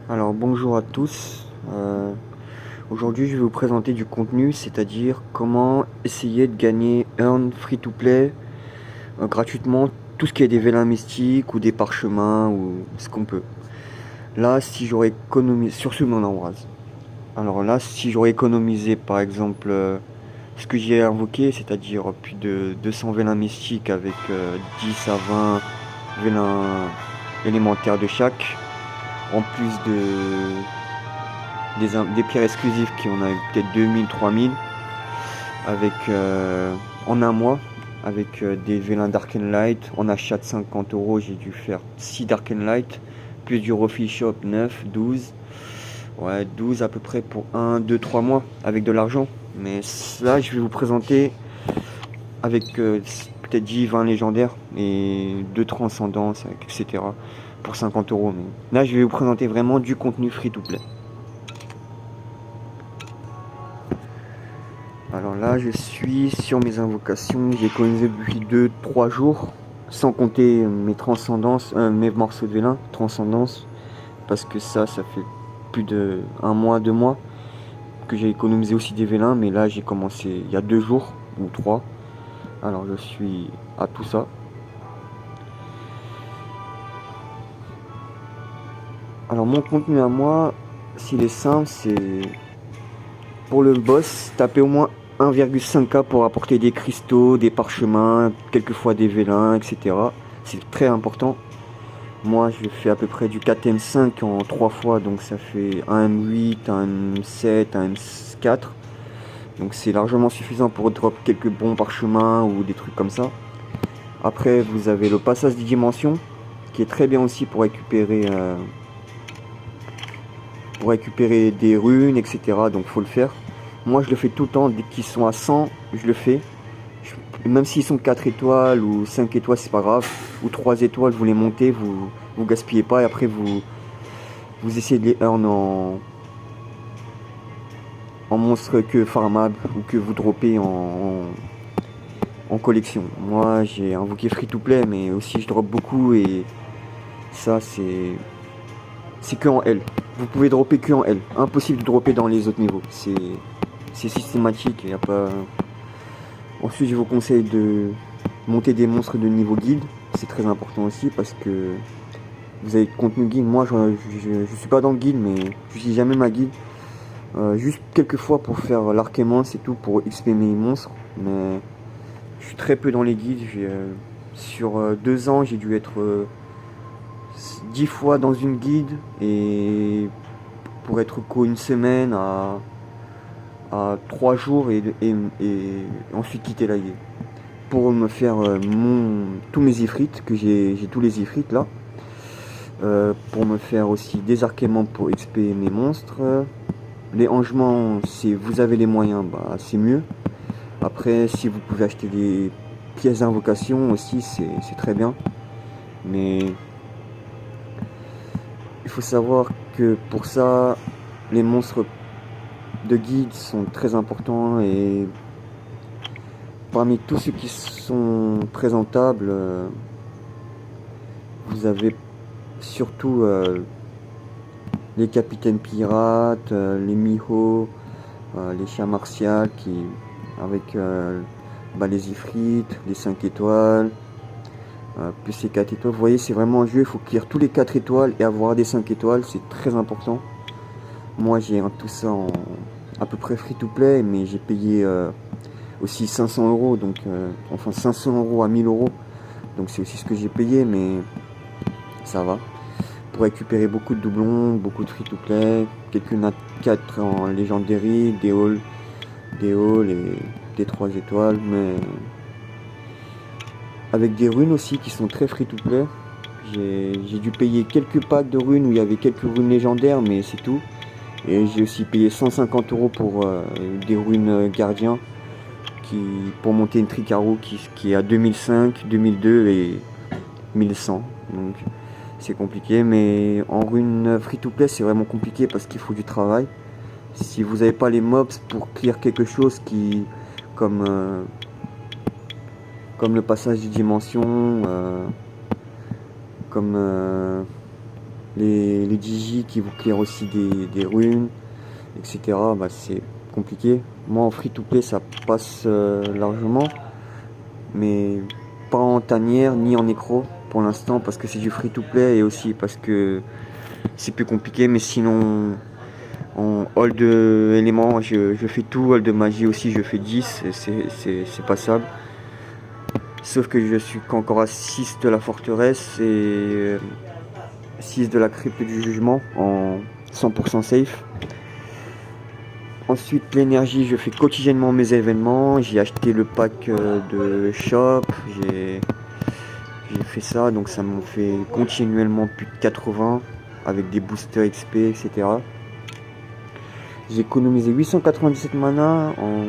Alors bonjour à tous. Aujourd'hui je vais vous présenter du contenu, c'est-à-dire comment essayer de gagner Earn Free to Play gratuitement tout ce qui est des vélins mystiques ou des parchemins ou ce qu'on peut. Là si j'aurais économisé, sur ce mon embrase. Alors là si j'aurais économisé par exemple ce que j'ai invoqué, c'est-à-dire plus de 200 vélins mystiques avec 10 à 20 vélins élémentaires de chaque, en plus des pierres exclusives qui en a peut-être 2000, 3000 avec en un mois avec des vélins Darken Light en achat de 50 €. J'ai dû faire 6 Darken Light plus du Rofi Shop 9, 12, ouais, 12 à peu près pour 1, 2, 3 mois avec de l'argent. Mais là je vais vous présenter avec peut-être 10, 20 légendaires et 2 transcendances, etc. pour 50 €. Mais là je vais vous présenter vraiment du contenu free to play. Alors là, je suis sur mes invocations. J'ai économisé depuis 2-3 jours, sans compter mes transcendances, mes morceaux de vélin, transcendance, parce que ça fait plus de 1 mois, 2 mois que j'ai économisé aussi des vélins, mais là j'ai commencé il y a 2 jours ou 3. Alors je suis à tout ça. Alors mon contenu à moi, s'il est simple, c'est pour le boss, taper au moins 1,5K pour apporter des cristaux, des parchemins, quelquefois des vélins, etc. C'est très important. Moi, je fais à peu près du 4M5 en 3 fois, donc ça fait un M8, un M7, un M4. Donc c'est largement suffisant pour drop quelques bons parchemins ou des trucs comme ça. Après, vous avez le passage des dimensions, qui est très bien aussi pour récupérer des runes, etc. Donc faut le faire. Moi je le fais tout le temps, dès qu'ils sont à 100, je le fais. Même s'ils sont 4 étoiles ou 5 étoiles, c'est pas grave. Ou 3 étoiles, vous les montez, vous gaspillez pas et après vous essayez de les earn en monstre que farmable ou que vous droppez en collection. Moi j'ai invoqué free to play, mais aussi je drop beaucoup et ça c'est que en L. Vous pouvez dropper que en L. Impossible de dropper dans les autres niveaux. C'est systématique. Y a pas... Ensuite, je vous conseille de monter des monstres de niveau guild. C'est très important aussi parce que vous avez le contenu guild. Moi, je suis pas dans le guild, mais j'utilise jamais ma guild. Juste quelques fois pour faire l'arquement, c'est tout, pour XP mes monstres. Mais je suis très peu dans les guildes. Sur 2 ans, j'ai dû être 10 fois dans une guilde et pour être une semaine à 3 jours et ensuite quitter la guilde pour me faire tous mes ifrites, que j'ai tous les ifrites là, pour me faire aussi des arquements pour XP mes monstres. Les rangements, si vous avez les moyens, bah, c'est mieux. Après, si vous pouvez acheter des pièces d'invocation aussi, c'est très bien. Mais il faut savoir que pour ça, les monstres de guide sont très importants et parmi tous ceux qui sont présentables, vous avez surtout les capitaines pirates, les Miho, les chiens martiaux avec les ifrites, les 5 étoiles, plus les 4 étoiles. Vous voyez, c'est vraiment un jeu, il faut clear tous les 4 étoiles et avoir des 5 étoiles, c'est très important. Moi j'ai tout ça en à peu près free to play, mais j'ai payé aussi 500 €, donc enfin 500 € à 1000 €, donc c'est aussi ce que j'ai payé, mais ça va. Pour récupérer beaucoup de doublons, beaucoup de free to play, quelques nat 4 en legendary, des halls et des 3 étoiles, mais avec des runes aussi qui sont très free to play. J'ai dû payer quelques packs de runes où il y avait quelques runes légendaires, mais c'est tout. Et j'ai aussi payé 150 € pour des runes gardiens pour monter une Tricaro qui est à 2005, 2002 et 1100. Donc c'est compliqué, mais en rune free to play c'est vraiment compliqué parce qu'il faut du travail. Si vous n'avez pas les mobs pour clear quelque chose comme le passage des dimensions, comme les digi qui vous clairent aussi des runes, etc. Bah, c'est compliqué. Moi en free to play ça passe largement, mais pas en tanière ni en nécro pour l'instant parce que c'est du free to play et aussi parce que c'est plus compliqué. Mais sinon en hold éléments je fais tout, hold de magie aussi je fais 10 et c'est passable. Sauf que je suis qu'encore à 6 de la forteresse et 6 de la crypte du jugement en 100% safe. Ensuite l'énergie, je fais quotidiennement mes événements. J'ai acheté le pack de shop, j'ai fait ça, donc ça m'en fait continuellement plus de 80 avec des boosters XP, etc. J'ai économisé 897 mana en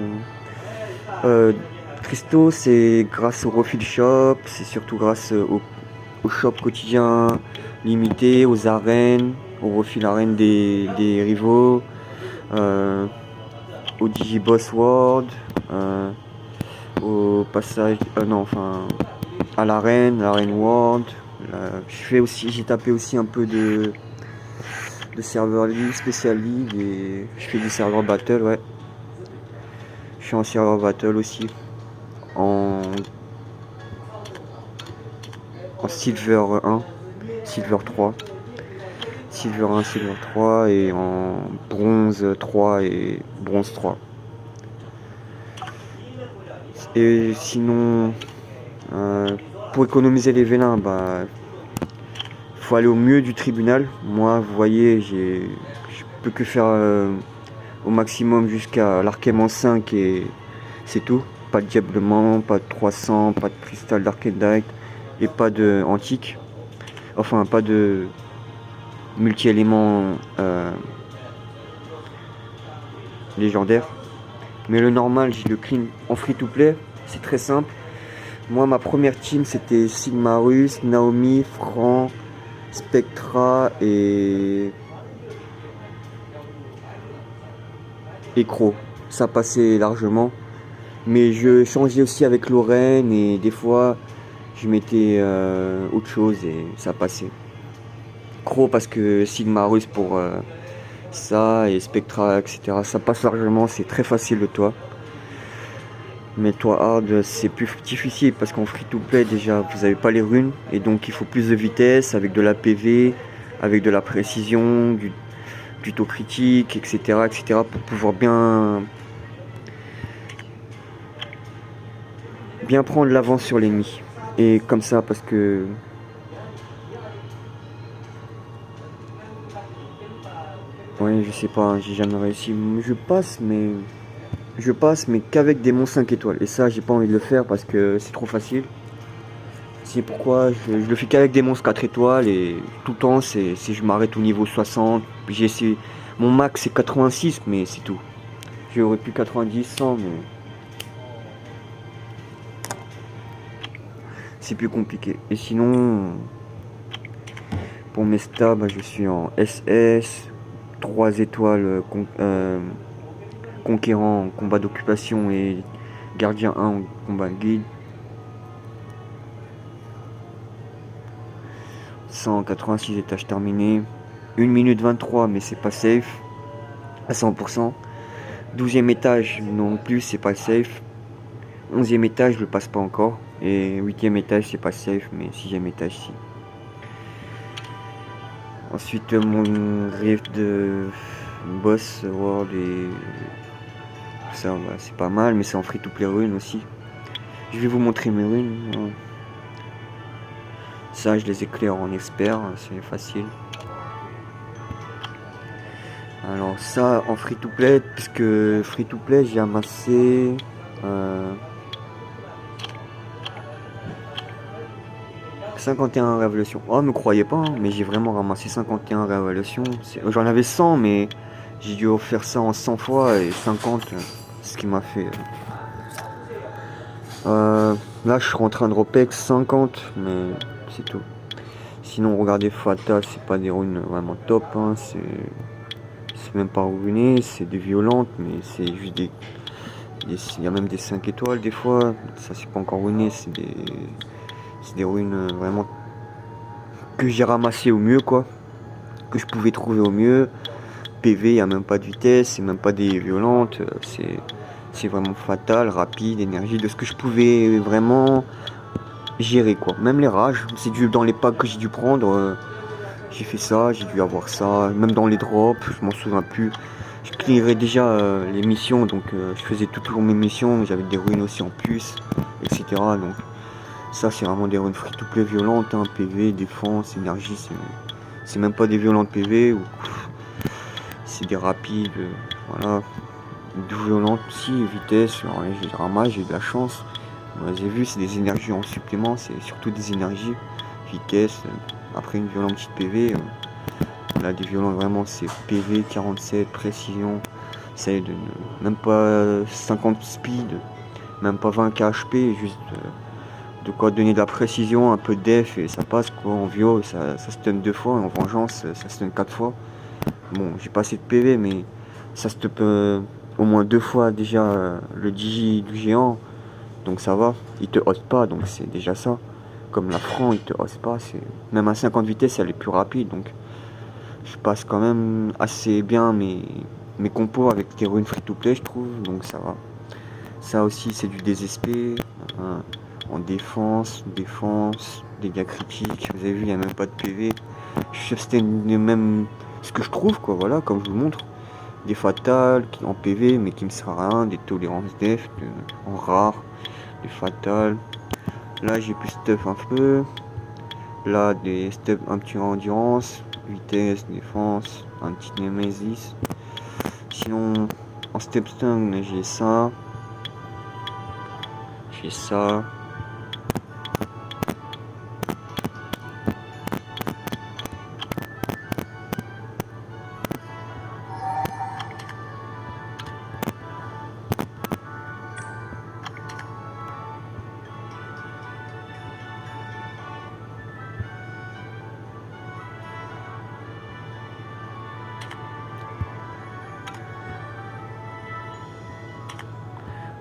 cristaux, c'est grâce au refill shop, c'est surtout grâce au shop quotidien limité, aux arènes, au refill arène des rivaux, au Digiboss World, au passage, non, enfin, à l'arène World. J'ai tapé aussi un peu de serveur league, spécial league et je fais du serveur battle, ouais. Je suis en serveur battle aussi, en silver 1, silver 3. Silver 1, Silver 3 et en bronze 3 et bronze 3. Et sinon, pour économiser les vélins, bah, faut aller au mieux du tribunal. Moi, vous voyez, je peux que faire au maximum jusqu'à l'archément 5 et c'est tout. Pas de diablement, pas de 300, pas de cristal d'archédite et pas de antique. Enfin, pas de multi-éléments légendaire. Mais le normal, j'ai le clean en free to play. C'est très simple. Moi, ma première team, c'était Sigmarus, Naomi, Fran, Spectra et Crow. Ça passait largement. Mais je changeais aussi avec Lorraine et des fois, je mettais autre chose et ça passait. Crow parce que Sigmarus pour ça et Spectra, etc. Ça passe largement, c'est très facile de toi. Mais toi hard, c'est plus difficile parce qu'en free to play déjà vous n'avez pas les runes et donc il faut plus de vitesse avec de la PV, avec de la précision, du taux critique, etc. pour pouvoir bien prendre l'avance sur l'ennemi. Et comme ça parce que ouais, je sais pas, j'ai jamais réussi. Je passe mais qu'avec des mons 5 étoiles. Et ça, j'ai pas envie de le faire parce que c'est trop facile. C'est pourquoi je le fais qu'avec des monstres 4 étoiles et tout le temps, c'est je m'arrête au niveau 60. J'ai essayé. Mon max c'est 86, mais c'est tout. J'aurais pu 90, 100, mais c'est plus compliqué. Et sinon, pour mes stats, bah, je suis en SS, 3 étoiles conquérant en combat d'occupation et gardien 1 en combat de guide. 186 étages terminés. 1 minute 23 mais c'est pas safe à 100%. 12e étage non plus c'est pas safe. 11e étage je le passe pas encore. Et 8e étage c'est pas safe mais 6e étage si. Ensuite mon rift de boss world et ça bah, c'est pas mal mais c'est en free to play rune aussi. Je vais vous montrer mes runes. Ça je les éclaire en expert, c'est facile. Alors ça en free to play, puisque free to play j'ai amassé 51 révélations. Oh me croyez pas hein, mais j'ai vraiment ramassé 51 révélations. J'en avais 100 mais j'ai dû faire ça en 100 fois et 50 ce qui m'a fait. Là je suis en train de repex 50 mais c'est tout. Sinon regardez Fata, c'est pas des runes vraiment top hein, c'est même pas ruiné, c'est des violentes mais c'est juste des il y a même des 5 étoiles des fois, ça c'est pas encore ruiné, c'est des runes vraiment que j'ai ramassé au mieux quoi. que je pouvais trouver au mieux. PV, il n'y a même pas de vitesse, c'est même pas des violentes, c'est vraiment fatal, rapide, énergie, de ce que je pouvais vraiment gérer quoi. Même les rages, c'est dû dans les packs que j'ai dû prendre, j'ai fait ça, j'ai dû avoir ça, même dans les drops, je m'en souviens plus. Je clearais déjà les missions, donc je faisais toujours mes missions, j'avais des runes aussi en plus, etc. Donc ça c'est vraiment des runes free-to-play violentes, hein, PV, défense, énergie, c'est même pas des violentes PV, ou c'est des rapides, voilà. Violentes aussi, vitesse, alors, j'ai ramasse, j'ai de la chance. Vous avez vu, c'est des énergies en supplément, c'est surtout des énergies, vitesse, après une violente petite PV. Là, des violents vraiment, c'est PV 47, précision, ça aide même pas 50 speed, même pas 20 KHP, juste de quoi donner de la précision, un peu de def et ça passe quoi. En vio, ça stun 2 fois, en vengeance, ça stun 4 fois. Bon, j'ai pas assez de PV, mais ça stun au moins 2 fois déjà le digi du géant, donc ça va. Il te hausse pas, donc c'est déjà ça. Comme la franc, il te hausse pas, c'est même à 50 vitesse, elle est plus rapide, donc je passe quand même assez bien mes compos avec des runes free to play, je trouve, donc ça va. Ça aussi c'est du DSP, en défense, dégâts critiques, vous avez vu il n'y a même pas de PV. C'était même ce que je trouve quoi, voilà, comme je vous montre. Des fatales en PV mais qui me sert à rien, des tolérances def en rare, des fatales. Là j'ai pu stuff un peu. Là des steps un petit endurance, vitesse, défense, un petit Nemesis. Sinon en step stun j'ai ça. J'ai ça.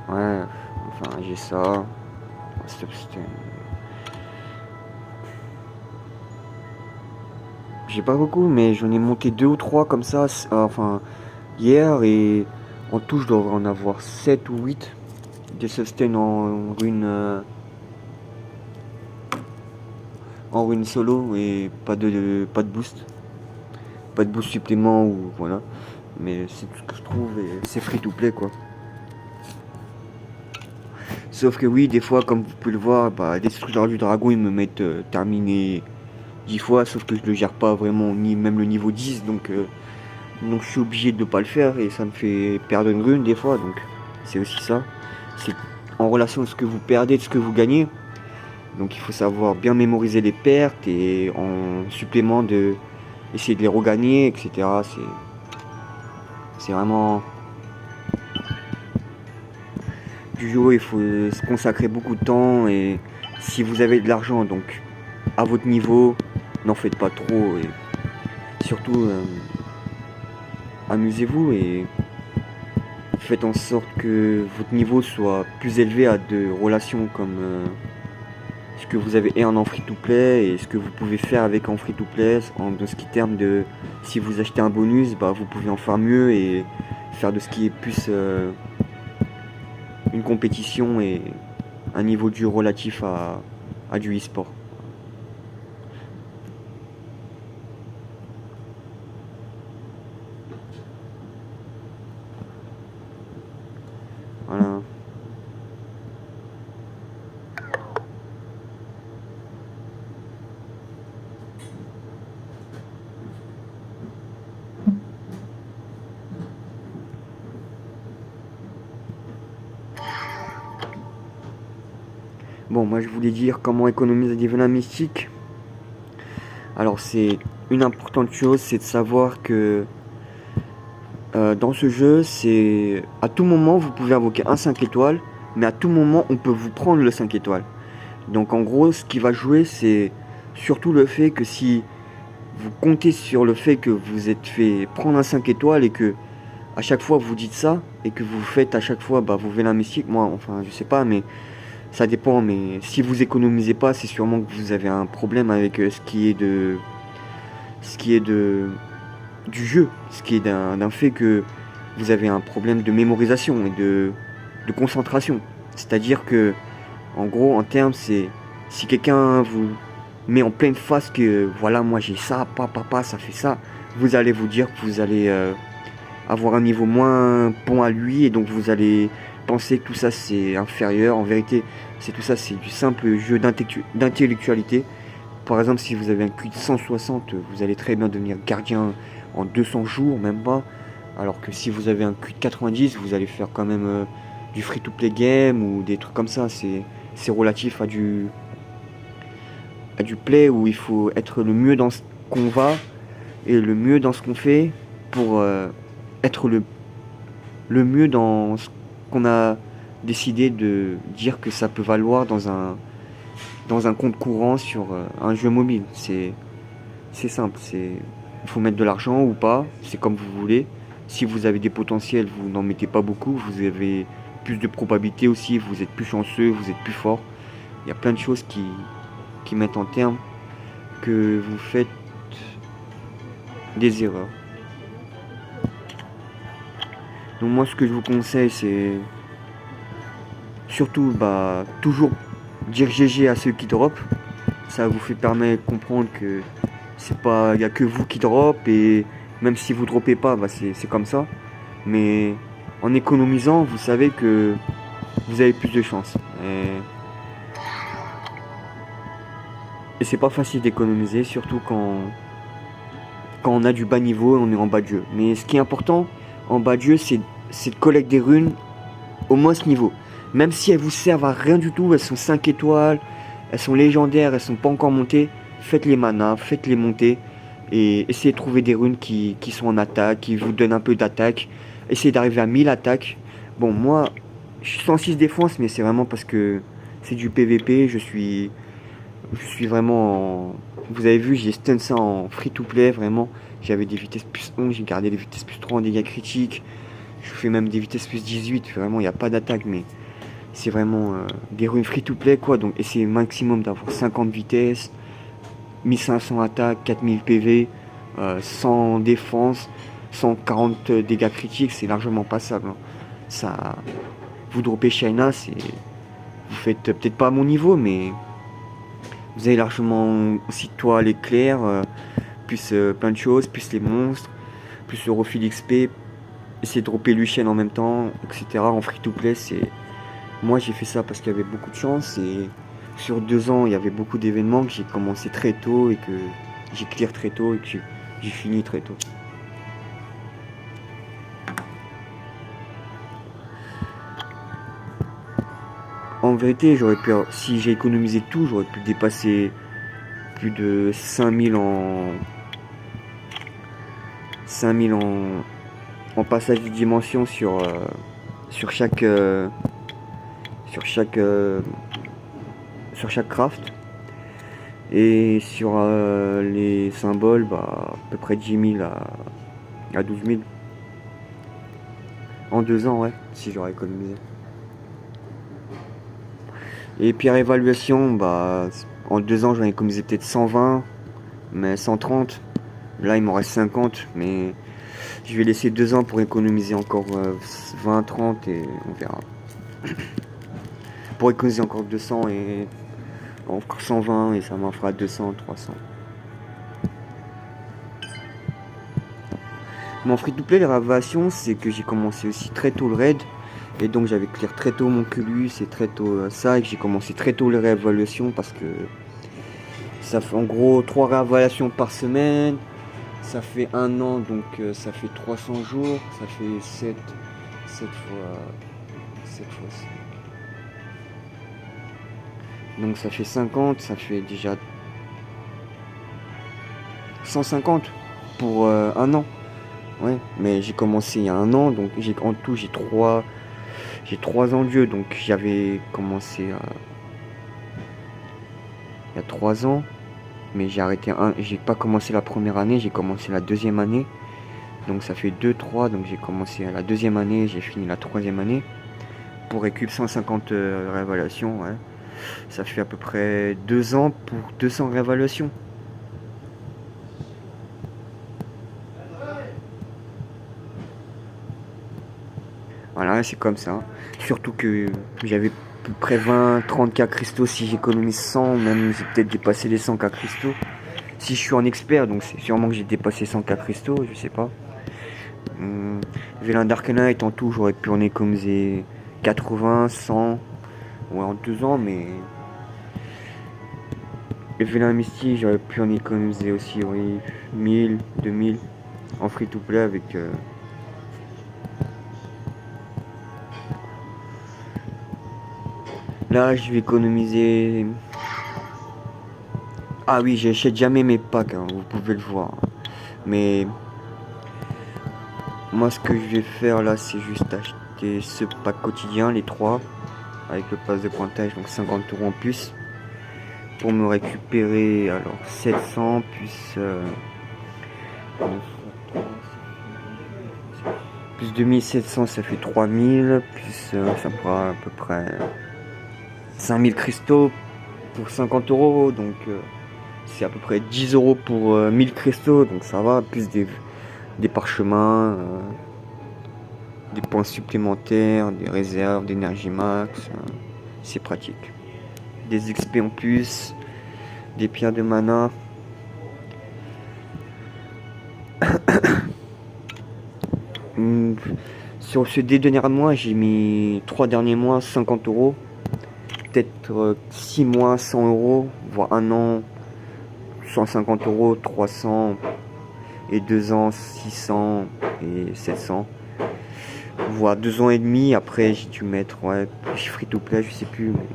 Ouais, enfin j'ai ça. Step stun. J'ai pas beaucoup, mais j'en ai monté 2 ou 3 comme ça, enfin hier, et en tout je dois en avoir 7 ou 8 de sustain en rune solo et pas de boost. Pas de boost supplément ou voilà. Mais c'est tout ce que je trouve et c'est free to play quoi. Sauf que oui, des fois comme vous pouvez le voir, bah, Destructeur du Dragon ils me mettent terminé 10 fois, sauf que je le gère pas vraiment, ni même le niveau 10, donc je suis obligé de pas le faire et ça me fait perdre une rune des fois, donc c'est aussi ça. C'est en relation de ce que vous perdez, de ce que vous gagnez. Donc il faut savoir bien mémoriser les pertes et en supplément de essayer de les regagner, etc. C'est vraiment du jeu, il faut se consacrer beaucoup de temps et si vous avez de l'argent, donc à votre niveau, n'en faites pas trop et surtout amusez-vous et faites en sorte que votre niveau soit plus élevé à de relations comme ce que vous avez en free-to-play et ce que vous pouvez faire avec en free-to-play en ce qui terme de si vous achetez un bonus, bah, vous pouvez en faire mieux et faire de ce qui est plus une compétition et un niveau de jeu relatif à du e-sport. Voilà. Bon, moi je voulais dire comment économiser des venin mystiques. Alors c'est une importante chose, c'est de savoir que dans ce jeu, c'est à tout moment vous pouvez invoquer un 5 étoiles, mais à tout moment on peut vous prendre le 5 étoiles. Donc en gros, ce qui va jouer, c'est surtout le fait que si vous comptez sur le fait que vous êtes fait prendre un 5 étoiles et que à chaque fois vous dites ça et que vous faites à chaque fois vos vélins mystiques, moi enfin je sais pas, mais ça dépend, mais si vous économisez pas, c'est sûrement que vous avez un problème avec ce qui est ce qui est du jeu, ce qui est d'un fait que vous avez un problème de mémorisation et de concentration. C'est-à-dire que, en gros, en termes, c'est si quelqu'un vous met en pleine face que voilà, moi j'ai ça, papa, ça fait ça, vous allez vous dire que vous allez avoir un niveau moins bon à lui et donc vous allez penser que tout ça c'est inférieur. En vérité, tout ça, c'est du simple jeu d'intellectualité. Par exemple, si vous avez un QI de 160, vous allez très bien devenir gardien en 200 jours, même pas. Alors que si vous avez un QI de 90, vous allez faire quand même du free-to-play game ou des trucs comme ça. C'est relatif à du play où il faut être le mieux dans ce qu'on va et le mieux dans ce qu'on fait pour être le mieux dans ce qu'on a décidé de dire que ça peut valoir dans un compte courant sur un jeu mobile. C'est simple, il faut mettre de l'argent ou pas, c'est comme vous voulez. Si vous avez des potentiels, vous n'en mettez pas beaucoup, vous avez plus de probabilités aussi, vous êtes plus chanceux, vous êtes plus fort. Il y a plein de choses qui mettent en terme que vous faites des erreurs. Donc moi ce que je vous conseille c'est surtout toujours dire GG à ceux qui drop. Ça vous fait permettre de comprendre que il n'y a que vous qui drop et même si vous dropez pas, c'est comme ça. Mais en économisant, vous savez que vous avez plus de chance. Et c'est pas facile d'économiser, surtout quand on a du bas niveau et on est en bas de jeu. Mais ce qui est important en bas de jeu, c'est de collecter des runes au moins ce niveau. Même si elles vous servent à rien du tout, elles sont 5 étoiles, elles sont légendaires, elles sont pas encore montées, faites les manas, faites les monter et essayez de trouver des runes qui sont en attaque, qui vous donnent un peu d'attaque. Essayez d'arriver à 1000 attaques. Bon, moi, je suis 106 défense, mais c'est vraiment parce que c'est du PVP, je suis vraiment vous avez vu, j'ai stun ça en free to play, vraiment. J'avais des vitesses plus 11, j'ai gardé des vitesses plus 3 en dégâts critiques. Je fais même des vitesses plus 18, vraiment, il n'y a pas d'attaque, mais c'est vraiment des runes free to play, quoi. Donc, essayez maximum d'avoir 50 vitesses, 1500 attaques, 4000 PV, 100 défense, 140 dégâts critiques, c'est largement passable. Hein. Ça, vous droppez China, vous faites peut-être pas à mon niveau, mais vous avez largement aussi toi l'éclair, plus plein de choses, plus les monstres, plus le refil XP, essayer de dropper Lucienne en même temps, etc. En free to play, moi j'ai fait ça parce qu'il y avait beaucoup de chance et sur 2 ans il y avait beaucoup d'événements que j'ai commencé très tôt et que j'ai clear très tôt et que j'ai fini très tôt. En vérité, si j'ai économisé tout, j'aurais pu dépasser plus de 5000 en passage de dimension sur chaque craft. Et sur les symboles, à peu près 10 000 à 12 000. En 2 ans, ouais, si j'aurais économisé. Et pierre évaluation, en 2 ans, j'en ai économisé peut-être 120, mais 130. Là, il m'en reste 50, mais je vais laisser 2 ans pour économiser encore 20, 30 et on verra. Pour économiser encore 200 et encore 120 et ça m'en fera 200, 300. Mon free-to-play, les révélations, c'est que j'ai commencé aussi très tôt le raid. Et donc j'avais clear très tôt mon culus et très tôt ça. Et que j'ai commencé très tôt les réévaluations parce que ça fait en gros 3 réévaluations par semaine. Ça fait 1 an, donc ça fait 300 jours. Ça fait 7 fois 5. Donc ça fait 50, ça fait déjà 150 pour 1 an. Ouais, mais j'ai commencé il y a 1 an, donc en tout j'ai 3 ans de jeu, donc j'avais commencé il y a 3 ans, mais j'ai pas commencé la première année, j'ai commencé la 2e année, donc ça fait 2, 3, donc j'ai commencé la 2e année, j'ai fini la 3e année, pour récup 150 réévaluations, ouais. Ça fait à peu près 2 ans pour 200 réévaluations. Voilà, c'est comme ça. Surtout que j'avais à peu près 20-30 cas cristaux. Si j'économise 100, même j'ai peut-être dépassé les 100 cas cristaux. Si je suis en expert, donc c'est sûrement que j'ai dépassé 100 cas cristaux, je sais pas. Vélin Dark Knight en tout, j'aurais pu en économiser 80, 100, ouais, en 2 ans, mais le Vélin Mystique, j'aurais pu en économiser aussi, oui, 1000, 2000 en free to play avec. Là, je vais économiser. Ah oui, j'achète jamais mes packs, hein, vous pouvez le voir. Mais moi, ce que je vais faire là, c'est juste acheter ce pack quotidien, les 3, avec le pass de pointage, donc 50 € en plus, pour me récupérer alors 700 plus 2700, ça fait 3000, plus ça fera à peu près 5000 cristaux pour 50 €, donc c'est à peu près 10 € pour 1000 cristaux, donc ça va, plus des parchemins, des points supplémentaires, des réserves, d'énergie max, c'est pratique. Des XP en plus, des pierres de mana. Sur ce deux derniers mois, j'ai mis 3 derniers mois 50 €, peut-être 6 mois 100 €, voire un an 150 €, 300, et 2 ans 600 et 700, voire 2 ans et demi. Après j'ai dû mettre, ouais, plus free to play, je sais plus, mais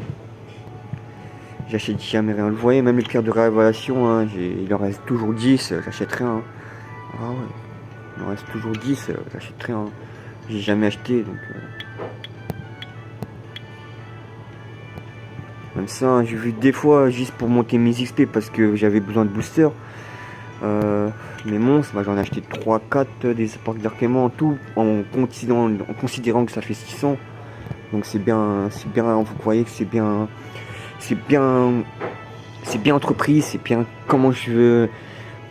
j'achète jamais rien. Vous voyez, même les pierres de révélation, hein, il en reste toujours 10, j'achète rien, hein. Ah ouais, il en reste toujours 10, j'achète rien, hein. J'ai jamais acheté, donc même ça, hein, j'ai vu des fois juste pour monter mes XP parce que j'avais besoin de booster. Mes monstres, bah, j'en ai acheté 3-4 des Spark d'Arkema en tout, en considérant que ça fait 600. Donc c'est bien, vous voyez que c'est bien entrepris, c'est bien comment je veux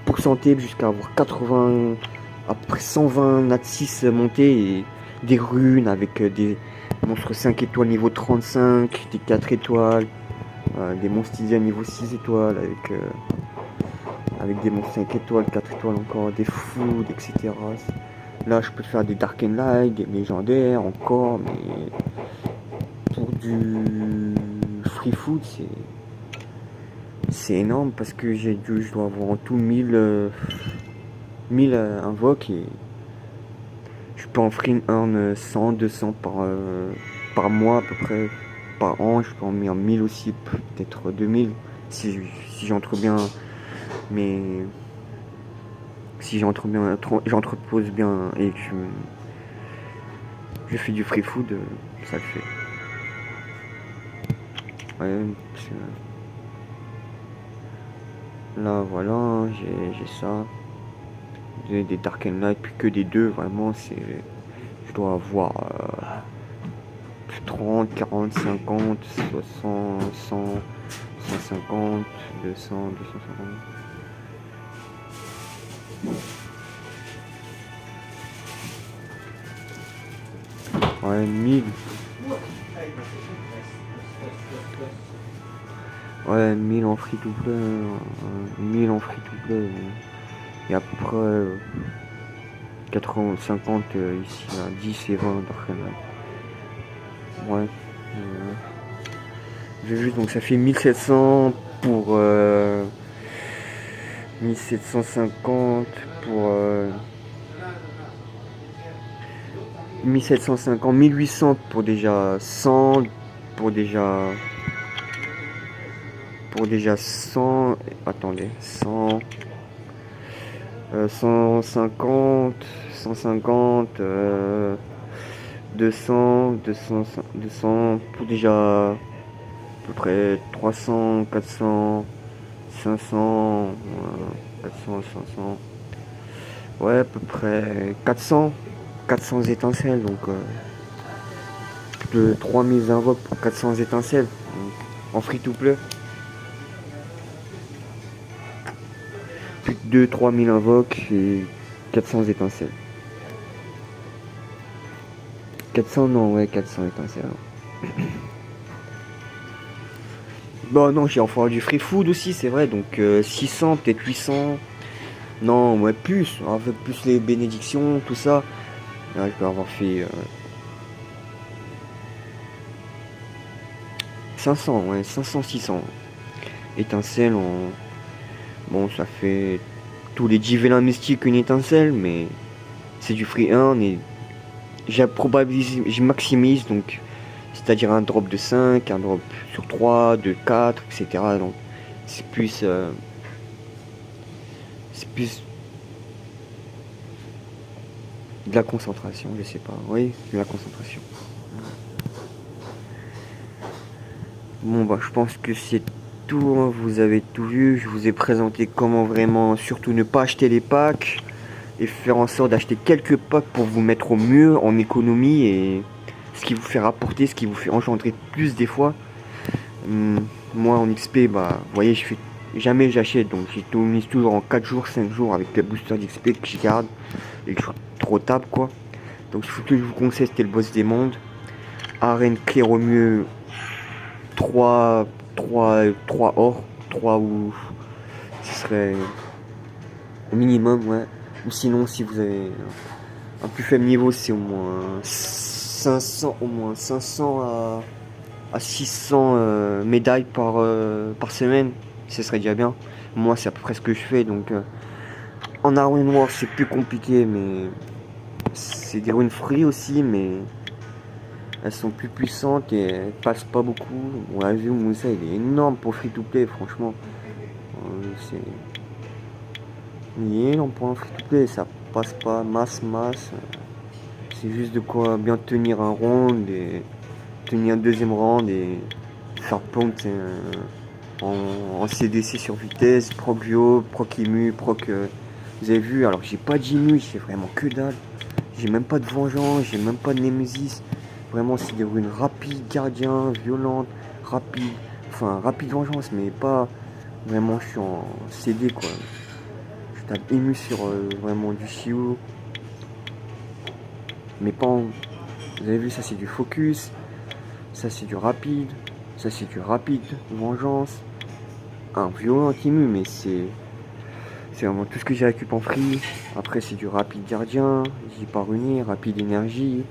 pourcenter jusqu'à avoir 80, après 120 nat 6 montés, et des runes avec des monstres 5 étoiles niveau 35, des 4 étoiles, des monstres niveau 6 étoiles avec des monstres 5 étoiles, 4 étoiles encore, des foods, etc. Là, je peux faire des Dark and Light, des légendaires encore, mais pour du free food, c'est énorme parce que je dois avoir en tout 1000 invoques, et je peux en free earn 100, 200 par mois à peu près, par an. Je peux en mettre 1000 aussi, peut-être 2000 si j'entre bien. Mais si j'entrepose bien et que je fais du free food, ça le fait. Ouais, là voilà, j'ai ça. J'ai des Dark and Light, puis que des 2, vraiment, je dois avoir 30, 40, 50, 60, 100, 150, 200, 250. Ouais, 1000. Ouais, 1000 en free to play. 1000 en free to play. Et à peu près 80, 50 ici, là, 10 et 20 d'Arkana. Ouais. J'ai vu, donc ça fait 1700 pour 1750 pour 1750, 1800 pour déjà 100, pour déjà 100, attendez, 100, 150, 150, 200, 200 pour déjà à peu près 300, 400, 500, 400, 500, ouais, à peu près 400 étincelles, donc de 3000 invoques pour 400 étincelles, donc, en free to play. Plus de 2-3000 invoques et 400 étincelles. 400 non, ouais, 400 étincelles. Bon, non, j'ai enfin du free food aussi, c'est vrai, donc 600, peut-être 800. Non, ouais, plus, avec plus les bénédictions, tout ça. Là, je peux avoir fait 500, ouais, 500, 600. Étincelle en. Bon, ça fait tous les 10 vélins mystiques une étincelle, mais c'est du free 1 et je maximise, donc c'est-à-dire un drop de 5, un drop sur 3, de 4, etc. Donc c'est plus. C'est plus de la concentration, je sais pas. Oui, de la concentration. Bon, bah, je pense que c'est tout, hein. Vous avez tout vu. Je vous ai présenté comment vraiment, surtout ne pas acheter les packs et faire en sorte d'acheter quelques packs pour vous mettre au mieux en économie et ce qui vous fait rapporter, ce qui vous fait engendrer plus des fois. Moi en XP, bah, vous voyez, je fais jamais j'achète, donc j'ai tout mis toujours en 4 jours, 5 jours avec le booster d'XP que je garde et que je suis trop table quoi. Donc ce que je vous conseille, c'était le boss des mondes. Arène clair au mieux 3 or, 3 ou ce serait au minimum, ouais. Ou sinon, si vous avez un plus faible niveau, c'est au moins 500, à 600 médailles par semaine. Ce serait déjà bien. Moi, c'est à peu près ce que je fais. Donc, en arène noire, c'est plus compliqué, mais c'est des runes free aussi, mais elles sont plus puissantes et elles passent pas beaucoup. On a vu, Moussa, il est énorme pour free to play, franchement. Il est énorme pour un free to play, ça passe pas masse. C'est juste de quoi bien tenir un round et tenir un deuxième round et faire pompe en CDC sur vitesse, proc Vio, proc Imu, proc. Vous avez vu, alors j'ai pas d'Imu, j'ai vraiment que dalle. J'ai même pas de vengeance, j'ai même pas de Némésis. Vraiment, c'est des runes rapides, gardien, violente, rapide. Enfin, rapide vengeance, mais pas vraiment, je suis en CD quoi. Je tape ému sur vraiment du Chiou. Mais pas en... Vous avez vu, ça c'est du focus. Ça c'est du rapide. Ça c'est du rapide vengeance. Un violent ému, mais c'est vraiment tout ce que j'ai récupéré en free. Après c'est du rapide gardien, j'ai pas ruiné, rapide énergie,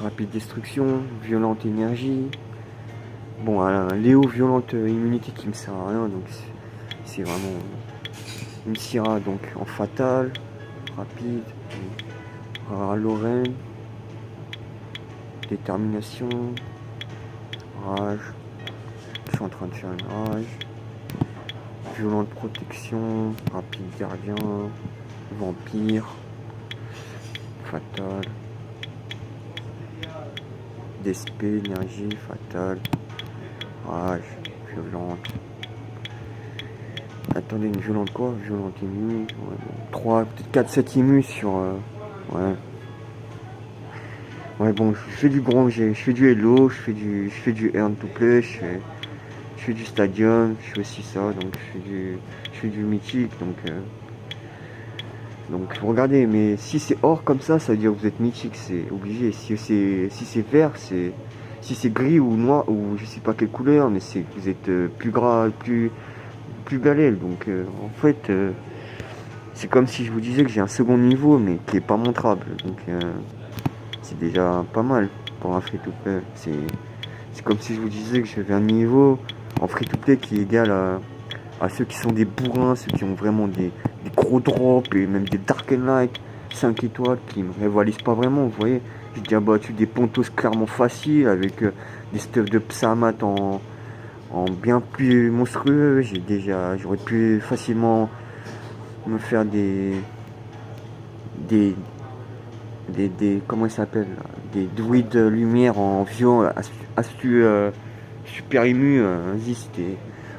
rapide destruction, violente énergie. Bon, un Léo violente immunité qui me sert à rien, donc c'est vraiment une Syrah donc en fatal, rapide, Lorraine, détermination, rage, je suis en train de faire une rage, violente protection, rapide gardien, vampire, fatal, DSP, énergie, fatal, rage, violente. Attendez, une violente quoi? Violente émue, ouais, bon. 3, peut-être 4, 7 émus sur... ouais. Ouais bon, je fais du bronze, je fais du Hello, je fais du Earn to Play, je fais du Stadium, je fais aussi ça, donc je fais du mythique, donc regardez, mais si c'est or comme ça veut dire que vous êtes mythique, c'est obligé. Si c'est vert, si c'est gris ou noir, ou je sais pas quelle couleur, mais c'est que vous êtes plus gras, plus balèze. Donc en fait, c'est comme si je vous disais que j'ai un second niveau, mais qui est pas montrable. Donc c'est déjà pas mal pour un free-to-play. C'est comme si je vous disais que j'avais un niveau en free-to-play qui est égal à ceux qui sont des bourrins, ceux qui ont vraiment des gros drops et même des Dark and Light 5 étoiles qui me rivalisent pas vraiment. Vous voyez, j'ai déjà battu des Pontos clairement faciles avec des stuffs de Psamat en bien plus monstrueux. J'aurais pu facilement me faire des comment il s'appelle, des druides lumière en vieux astu super ému. Vas-y,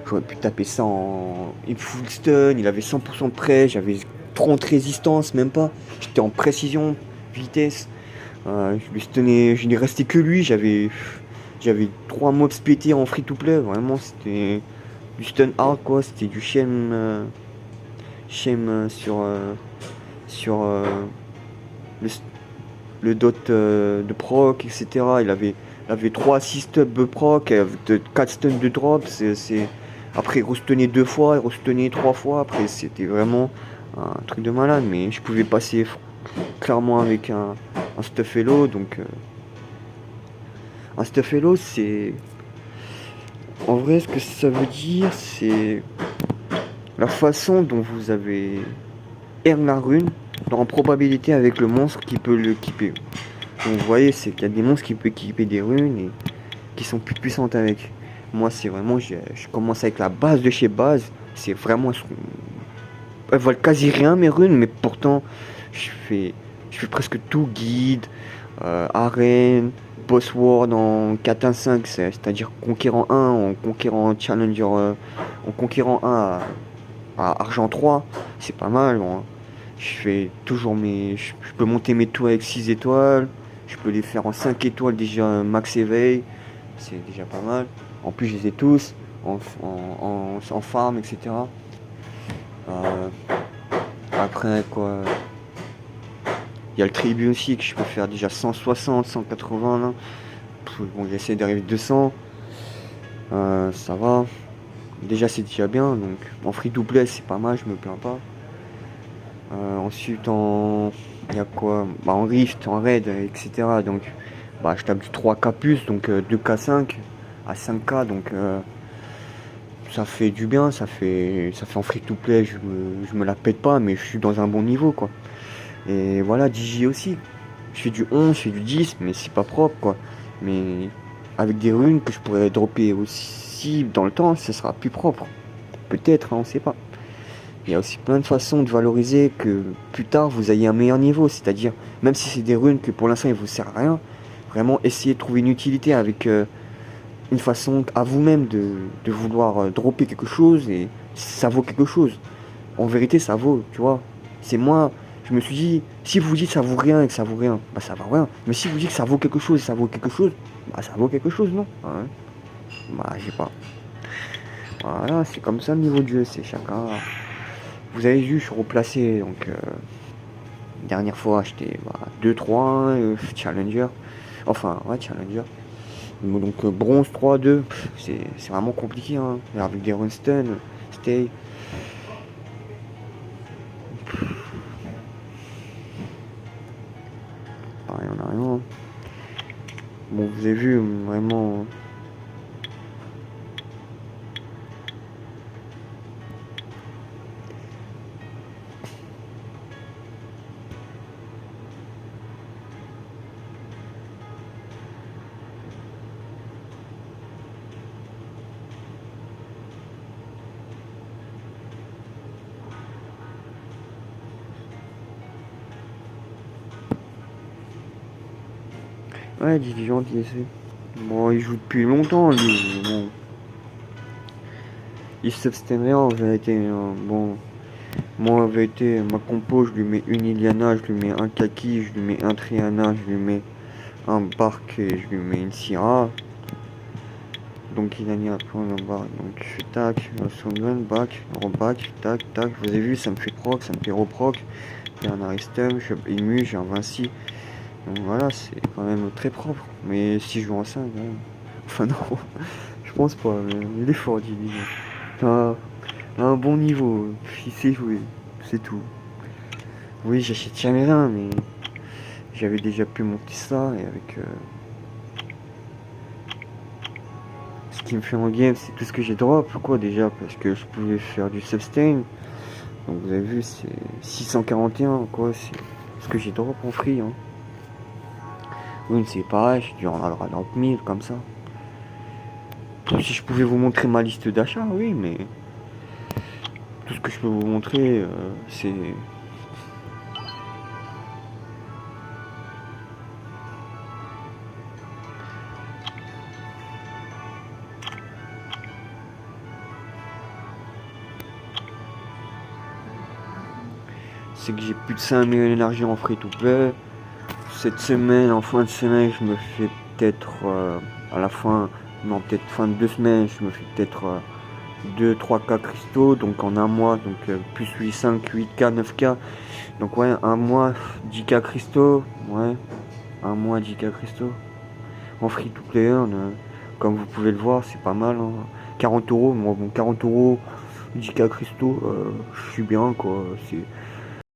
j'aurais pu taper ça en full stun. Il avait 100% de près, j'avais 30 résistance, même pas. J'étais en précision, vitesse. Je lui stunné, je n'ai resté que lui. J'avais 3 mobs pétés en free to play. Vraiment, c'était du stun hard quoi. C'était du shame sur le le dot de proc, etc. Il avait 3 6 stubs proc, 4 stuns de drop. Après, il restenait 2 fois, il restenait 3 fois. Après, c'était vraiment un truc de malade. Mais je pouvais passer clairement avec un stuff hello. Donc, un stuff hello, c'est. En vrai, ce que ça veut dire, c'est la façon dont vous avez earn la rune en probabilité avec le monstre qui peut le équiper. Donc vous voyez, c'est qu'il y a des monstres qui peuvent équiper des runes et qui sont plus puissantes avec. Moi, c'est vraiment, je commence avec la base de chez base. C'est vraiment, elles valent quasi rien mes runes, mais pourtant, je fais presque tout guide, arène, boss world en 4-1-5, c'est-à-dire conquérant 1, en conquérant challenger, en conquérant 1 à argent 3, c'est pas mal. Bon. Je fais toujours je peux monter mes tours avec 6 étoiles. Je peux les faire en 5 étoiles déjà max éveil. C'est déjà pas mal. En plus, je les ai tous en farm, etc. Après, quoi. Il y a le tribut aussi que je peux faire déjà 160, 180 là. Bon, j'essaie d'arriver à 200. Ça va. Déjà, c'est déjà bien. Donc, en free to play, c'est pas mal, je me plains pas. Ensuite, il y a quoi, en Rift, en Raid, etc. Donc, je tape du 3K plus, donc 2K5 à 5K. Donc, ça fait du bien. Ça fait en free to play. Je me la pète pas, mais je suis dans un bon niveau, quoi. Et voilà, DJ aussi. Je fais du 11, je fais du 10, mais c'est pas propre, quoi. Mais avec des runes que je pourrais dropper aussi dans le temps, ce sera plus propre. Peut-être, hein, on sait pas. Il y a aussi plein de façons de valoriser que plus tard vous ayez un meilleur niveau. C'est-à-dire, même si c'est des runes que pour l'instant ils vous servent à rien, vraiment essayer de trouver une utilité avec une façon à vous-même de vouloir dropper quelque chose et ça vaut quelque chose. En vérité, ça vaut, tu vois. C'est moi, je me suis dit, si vous dites ça vaut rien et que ça vaut rien, ça vaut rien. Mais si vous dites que ça vaut quelque chose et ça vaut quelque chose, ça vaut quelque chose, non? Hein. Je sais pas. Voilà, c'est comme ça le niveau de jeu, c'est chacun. Vous avez vu, je suis replacé, donc dernière fois j'étais 2-3 challenger, enfin ouais challenger, donc bronze 3-2, c'est vraiment compliqué, hein. Avec des runstone, stay. Pareil en arrière. Bon, vous avez vu, vraiment. Ouais, Diligent, il essaie. Bon, il joue depuis longtemps, lui. Bon. Il s'abstiendrait en vérité. Bon, moi en vérité, ma compo, je lui mets une Iliana, je lui mets un Kaki, je lui mets un Triana, je lui mets un Bark et je lui mets une Syrah. Donc il a mis un point là-bas. Donc je fais tac, Soundman, back, reback, tac, tac. Vous avez vu, ça me fait proc, ça me fait reproc. Il y a un Aristum, je suis ému, j'ai un Vinci. Donc voilà, c'est quand même très propre. Mais si je joue en 5, ouais. Enfin non, je pense pas, mais il est fort, Didi. À un bon niveau, il sait jouer, c'est tout. Oui, j'achète jamais rien, mais j'avais déjà pu monter ça et avec ce qui me fait en game, c'est tout ce que j'ai drop, quoi déjà, parce que je pouvais faire du sustain. Donc vous avez vu, c'est 641, quoi, c'est ce que j'ai drop en free. Hein. Oui, c'est pareil, j'ai dû en avoir dans 1000 comme ça. Si je pouvais vous montrer ma liste d'achat, oui, mais tout ce que je peux vous montrer, c'est que j'ai plus de 5 millions d'énergie en free to play. Cette semaine, en fin de semaine, je me fais peut-être à la fin, non peut-être fin de 2 semaines, je me fais peut-être 2-3K cristaux, donc en un mois, donc plus 8, 5, 8K, 9K. Donc ouais, un mois, 10K cristaux, ouais. Un mois JK Crystal. En free to play earn, comme vous pouvez le voir, c'est pas mal. Hein. 40 euros, bon, 40 euros JK Crystal, je suis bien quoi.